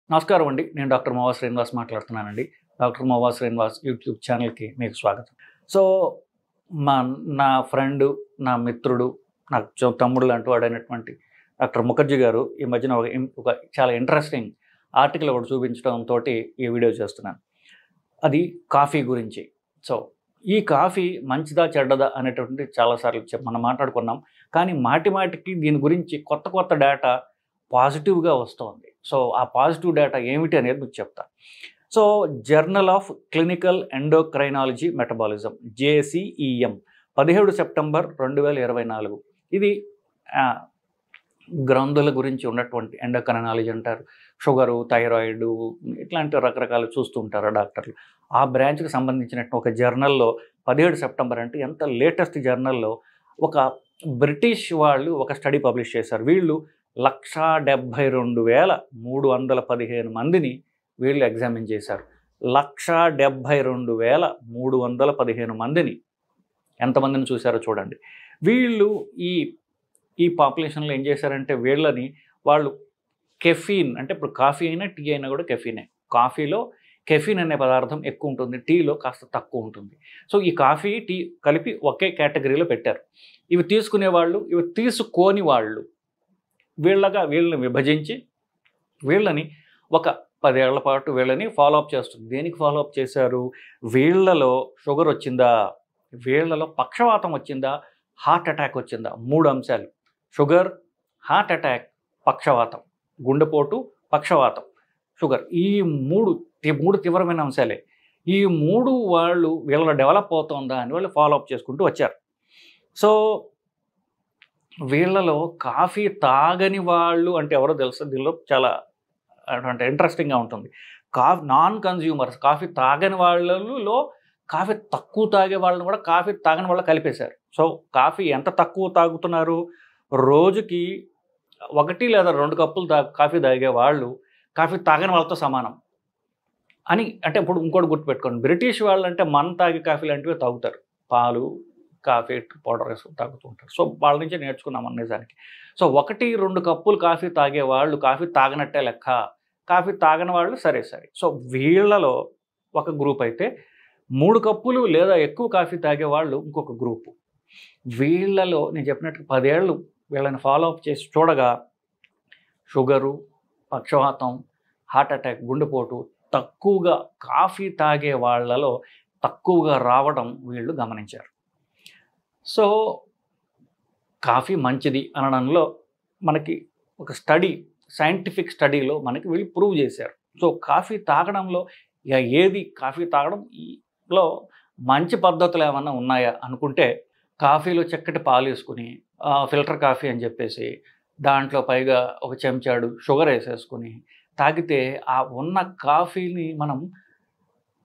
నమస్కారం అండి. నేను డాక్టర్ మోవా శ్రీనివాస్ మాట్లాడుతున్నానండి. డాక్టర్ మోవా శ్రీనివాస్ యూట్యూబ్ ఛానల్‌కి మీకు స్వాగతం. సో, మా నా ఫ్రెండు, నా మిత్రుడు, నాకు తమ్ముడు లాంటి వాడైనటువంటి డాక్టర్ ముఖర్జీ గారు ఈ మధ్యన ఒక చాలా ఇంట్రెస్టింగ్ ఆర్టికల్ ఒకటి చూపించడంతోటి ఈ వీడియో చేస్తున్నాను. అది కాఫీ గురించి. సో, ఈ కాఫీ మంచిదా? చెడ్డదా? అనేటువంటిది చాలా సార్లు మనం మాట్లాడుకున్నాం. కానీ మాటికి దీని గురించి కొత్త డేటా పాజిటివ్‌గా వస్తోంది. సో, ఆ పాజిటివ్ డేటా ఏమిటి అనేది మీకు చెప్తా. So, journal of clinical endocrinology metabolism JCEM 17 September 2024. ఇది గ్రంథుల గురించి ఉన్నటువంటి ఎండోక్రైనాలజీ అంటారు. షుగరు, థైరాయిడు ఇట్లాంటి రకరకాలు చూస్తూ ఉంటారు డాక్టర్లు. ఆ బ్రాంచ్‌కి సంబంధించిన ఒక జర్నల్‌లో 17 సెప్టెంబర్ అంటే ఎంత లేటెస్ట్ జర్నల్‌లో ఒక బ్రిటిష్ వాళ్ళు ఒక స్టడీ పబ్లిష్ చేశారు. వీళ్ళు 172,315 మందిని వీళ్ళు ఎగ్జామిన్ చేశారు. 172,315 మందిని ఎంతమందిని చూశారో చూడండి. వీళ్ళు ఈ పాపులేషన్‌లో ఏం చేశారంటే వాళ్ళు కెఫీన్ అంటే ఇప్పుడు కాఫీ అయినా, టీ అయినా కూడా కెఫీనే. కాఫీలో కెఫీన్ అనే పదార్థం ఎక్కువ ఉంటుంది. టీలో కాస్త తక్కువ ఉంటుంది. సో, ఈ కాఫీ, టీ కలిపి ఒకే కేటగిరీలో పెట్టారు. ఇవి తీసుకునేవాళ్ళు, ఇవి తీసుకోని వాళ్ళు వీళ్ళని విభజించి వీళ్ళని ఒక 10 ఏళ్ల పాటు వీళ్ళని ఫాలో అప్ చేస్తుంది. దేనికి ఫాలో అప్ చేశారు? వీళ్ళలో షుగర్ వచ్చిందా? వీళ్ళలో పక్షవాతం వచ్చిందా? హార్ట్ అటాక్ వచ్చిందా? 3 అంశాలు. షుగర్, హార్ట్ అటాక్, పక్షవాతం. గుండెపోటు, పక్షవాతం, షుగర్. ఈ మూడు తీవ్రమైన అంశాలే. ఈ 3 వీళ్ళలో డెవలప్ అవుతుందా అని వాళ్ళు ఫాలో అప్ చేసుకుంటూ వచ్చారు. సో, వీళ్ళలో కాఫీ తాగని వాళ్ళు అంటే ఎవరో తెలుసా? దీనిలో చాలా అంటే ఇంట్రెస్టింగ్‌గా ఉంటుంది. నాన్ కన్జ్యూమర్స్ కాఫీ తాగని వాళ్ళలో కాఫీ తక్కువ తాగే వాళ్ళని కూడా కాఫీ తాగని వాళ్ళు కలిపేశారు. సో, కాఫీ ఎంత తక్కువ తాగుతున్నారు? రోజుకి 1 లేదా 2 కప్పులు కాఫీ తాగే వాళ్ళు కాఫీ తాగని వాళ్ళతో సమానం అని. అంటే ఇప్పుడు ఇంకోటి గుర్తుపెట్టుకోండి. బ్రిటిష్ వాళ్ళంటే తాగే కాఫీ లాంటివి తాగుతారు. పాలు, కాఫీ పౌడర్ వేసుకొని తాగుతూ ఉంటారు. సో, వాళ్ళ నుంచే నేర్చుకున్నాం నిజానికి. సో, 1-2 కప్పులు కాఫీ తాగే వాళ్ళు కాఫీ తాగనట్టే లెక్క. కాఫీ తాగని వాళ్ళు సరే. సో, వీళ్ళలో ఒక గ్రూప్ అయితే 3 కప్పులు లేదా ఎక్కువ కాఫీ తాగే వాళ్ళు ఇంకొక గ్రూపు. వీళ్ళలో నేను చెప్పినట్టు 10 ఏళ్ళు వీళ్ళని ఫాలో అప్ చేసి చూడగా షుగరు, పక్షవాతం, హార్ట్ అటాక్, గుండెపోటు తక్కువగా కాఫీ తాగే వాళ్ళలో తక్కువగా రావడం వీళ్ళు గమనించారు. సో, కాఫీ మంచిది అనడంలో మనకి ఒక సైంటిఫిక్ స్టడీలో మనకి వీళ్ళు ప్రూవ్ చేశారు. సో, కాఫీ తాగడంలో కాఫీ తాగడంలో మంచి పద్ధతులు ఏమన్నా ఉన్నాయా అనుకుంటే, కాఫీలో చక్కటి పాలు వేసుకుని ఫిల్టర్ కాఫీ అని చెప్పేసి దాంట్లో పైగా ఒక చెంచాడు షుగర్ వేసేసుకుని తాగితే ఆ ఉన్న కాఫీని మనం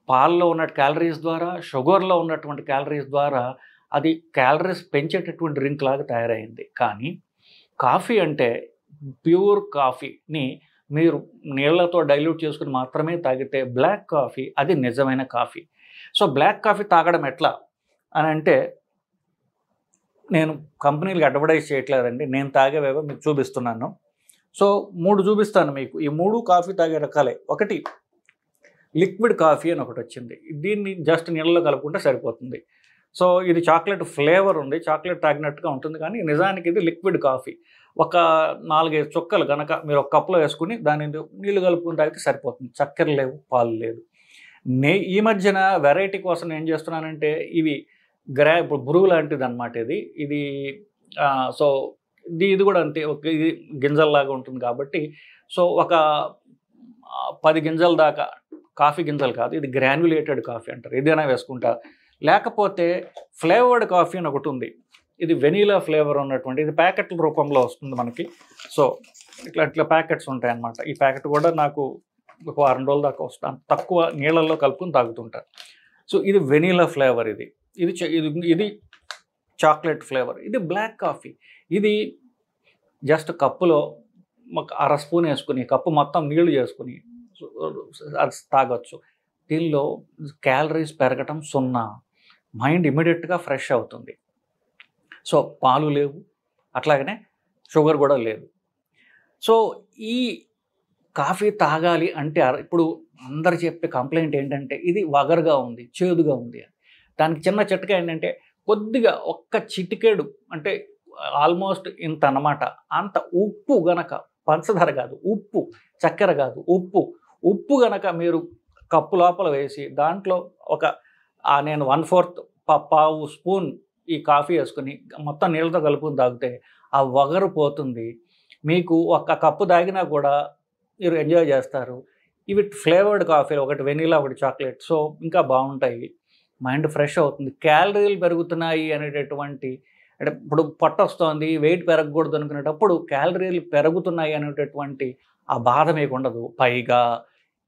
పాల్లో ఉన్న క్యాలరీస్ ద్వారా, షుగర్లో ఉన్నటువంటి క్యాలరీస్ ద్వారా అది క్యాలరీస్ పెంచేటటువంటి డ్రింక్ లాగా తయారైంది. కానీ కాఫీ అంటే ప్యూర్ కాఫీని మీరు నీళ్లతో డైల్యూట్ చేసుకుని మాత్రమే తాగితే బ్లాక్ కాఫీ అది నిజమైన కాఫీ. సో, బ్లాక్ కాఫీ తాగడం ఎట్లా అని అంటే, నేను కంపెనీలకు అడ్వర్టైజ్ చేయట్లేదండి. నేను తాగేవేవో మీకు చూపిస్తున్నాను. సో, 3 చూపిస్తాను మీకు. ఈ 3 కాఫీ తాగే రకాలే. ఒకటి లిక్విడ్ కాఫీ అని ఒకటి వచ్చింది. దీన్ని జస్ట్ నీళ్ళలో కలుపుకుంటే సరిపోతుంది. సో, ఇది చాక్లెట్ ఫ్లేవర్ ఉంది. చాక్లెట్ తాగినట్టుగా ఉంటుంది. కానీ నిజానికి ఇది లిక్విడ్ కాఫీ. ఒక 4-5 చుక్కలు కనుక మీరు ఒక కప్లో వేసుకుని దాన్ని నీళ్లు కలుపుకుని తాగితే సరిపోతుంది. చక్కెర లేవు, పాలు లేదు. ఈ మధ్యన వెరైటీ కోసం ఏం చేస్తున్నానంటే ఇవి ఇప్పుడు బ్రూ లాంటిది అనమాట ఇది. సో, ఇది కూడా అంతే. ఇది గింజల్లాగా ఉంటుంది కాబట్టి సో, ఒక 10 గింజల దాకా కాఫీ గింజలు కాదు, ఇది గ్రాన్యులేటెడ్ కాఫీ అంటారు. ఏదైనా వేసుకుంటా. లేకపోతే ఫ్లేవర్డ్ కాఫీ అని ఒకటి ఉంది. ఇది వెనీలా ఫ్లేవర్ ఉన్నటువంటి, ఇది ప్యాకెట్ల రూపంలో వస్తుంది మనకి. సో, ఇట్లా ప్యాకెట్స్ ఉంటాయన్నమాట. ఈ ప్యాకెట్ కూడా నాకు ఒక 2 రోజుల దాకా వస్తాను. తక్కువ నీళ్ళల్లో కలుపుకొని తాగుతుంటాను. సో, ఇది వెనీలా ఫ్లేవర్. ఇది చాక్లెట్ ఫ్లేవర్. ఇది బ్లాక్ కాఫీ. ఇది జస్ట్ కప్పులో ఒక 1/2 స్పూన్ వేసుకుని కప్పు మొత్తం నీళ్లు చేసుకుని అది తాగొచ్చు. దీనిలో క్యాలరీస్ పెరగటం 0. మైండ్ ఇమీడియట్గా ఫ్రెష్ అవుతుంది. సో, పాలు లేవు, అట్లాగనే షుగర్ కూడా లేదు. సో, ఈ కాఫీ తాగాలి అంటే ఇప్పుడు అందరు చెప్పే కంప్లైంట్ ఏంటంటే ఇది వగరుగా ఉంది, చేదుగా ఉంది అని. దానికి చిన్న చిట్కా ఏంటంటే కొద్దిగా ఒక్క చిటికెడు అంటే ఆల్మోస్ట్ ఇంత అన్నమాట. అంత ఉప్పు గనక పంచదార కాదు, ఉప్పు, చక్కెర కాదు, ఉప్పు. ఉప్పు గనక మీరు కప్పు లోపల వేసి దాంట్లో ఒక నేను 1/4 పావు స్పూన్ ఈ కాఫీ వేసుకొని మొత్తం నీళ్ళతో కలుపుకొని తాగితే ఆ వగరు పోతుంది. మీకు ఒక్క కప్పు తాగినా కూడా మీరు ఎంజాయ్ చేస్తారు. ఇవి ఫ్లేవర్డ్ కాఫీలు, ఒకటి వెనిలా, ఒకటి చాక్లెట్. సో, ఇంకా బావుంటాయి. మైండ్ ఫ్రెష్ అవుతుంది. క్యాలరీలు పెరుగుతున్నాయి అనేటటువంటి అంటే ఇప్పుడు పొట్టొస్తోంది, వెయిట్ పెరగకూడదు అనుకునేటప్పుడు క్యాలరీలు పెరుగుతున్నాయి అనేటటువంటి ఆ బాధ మీకుండదు. పైగా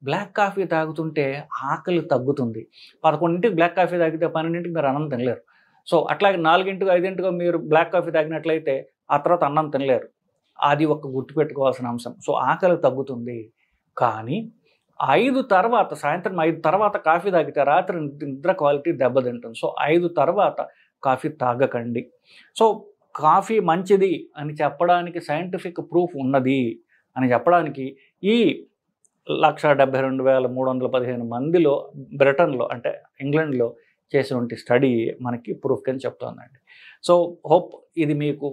బ్లాక్ కాఫీ తాగుతుంటే ఆకలి తగ్గుతుంది. 11కి బ్లాక్ కాఫీ తాగితే 12కి మీరు అన్నం తినలేరు. సో, అట్లాగే 4, 5 మీరు బ్లాక్ కాఫీ తాగినట్లయితే ఆ తర్వాత అన్నం తినలేరు. అది ఒక గుర్తుపెట్టుకోవాల్సిన అంశం. సో, ఆకలి తగ్గుతుంది. కానీ 5 తర్వాత సాయంత్రం 5 తర్వాత కాఫీ తాగితే రాత్రి నిద్ర క్వాలిటీ దెబ్బతింటుంది. సో, 5 తర్వాత కాఫీ తాగకండి. సో, కాఫీ మంచిది అని చెప్పడానికి సైంటిఫిక్ ప్రూఫ్ ఉన్నది అని చెప్పడానికి ఈ 1,72,315 మందిలో బ్రిటన్‌లో అంటే ఇంగ్లాండ్‌లో చేసినటువంటి స్టడీ మనకి ప్రూఫ్ కింద చెప్తోందండి. సో, హోప్ ఇది మీకు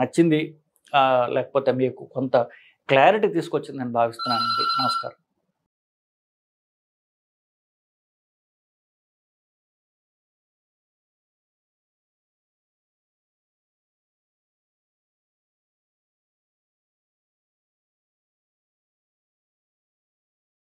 నచ్చింది. లేకపోతే మీకు కొంత క్లారిటీ తీసుకొచ్చిందని భావిస్తున్నానండి. నమస్కారం.